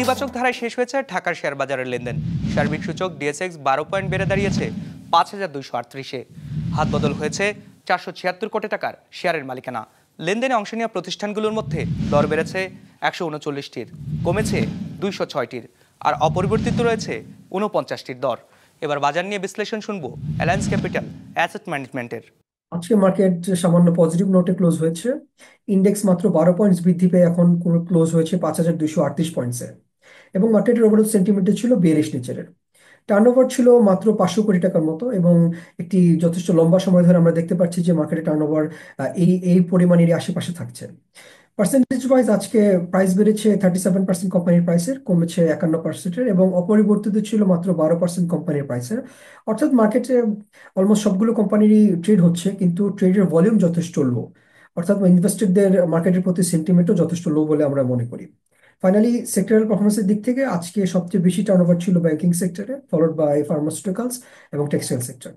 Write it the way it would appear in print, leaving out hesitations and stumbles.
ইতিবাচক ধারায় শেষ হয়েছে ঢাকার শেয়ার বাজারের লেনদেন। সার্বিক সূচক ডিএসএক্স 12 পয়েন্ট বেড়ে দাঁড়িয়েছে 5,238-এ। হাত বদল হয়েছে 476 কোটি টাকার শেয়ারের মালিকানা। লেনদেনে অংশ নেওয়া প্রতিষ্ঠানগুলোর মধ্যে দর বেড়েছে 139টির, কমেছে 206টির, আর অপরিবর্তিত রয়েছে 49টির দর। এবার বাজার নিয়ে বিশ্লেষণ শুনবো অ্যালায়েন্স ক্যাপিটাল অ্যাসেট ম্যানেজমেন্টের। আজকে মার্কেট সামান্য পজিটিভ নোটে ক্লোজ হয়েছে। ইন্ডেক্স মাত্র 12 পয়েন্টস বৃদ্ধি পেয়ে এখন ক্লোজ হয়েছে 5,238 পয়েন্টসে। এবং মার্কেটের ওভারঅল সেন্টিমেন্ট ছিল বেয়ারিশ নেচারের। টার্নওভার ছিল মাত্র 500 কোটি টাকার মতো, এবং একটি যথেষ্ট লম্বা সময় ধরে আমরা দেখতে পাচ্ছি যে মার্কেটের টার্নওভার এই এই পরিমাণেরই আশেপাশে থাকছে। পার্সেন্টেজ ওয়াইজ আজকে প্রাইস বেড়েছে 37% কোম্পানির প্রাইসের, কমেছে 51%-এর, এবং অপরিবর্তিত ছিল মাত্র 12% কোম্পানির প্রাইসের। অর্থাৎ মার্কেটে অলমোস্ট সবগুলো কোম্পানিরই ট্রেড হচ্ছে, কিন্তু ট্রেডের ভলিউম যথেষ্ট লো। অর্থাৎ ইনভেস্টরদের মার্কেটের প্রতি সেন্টিমেন্টও যথেষ্ট লো বলে আমরা মনে করি। ফাইনালি সেক্টরাল পারফরমেন্সের দিক থেকে আজকে সবচেয়ে বেশি টার্নওভার ছিল ব্যাংকিং সেক্টরে, ফলোড বাই ফার্মাসিউটিক্যালস এবং টেক্সটাইল সেক্টর।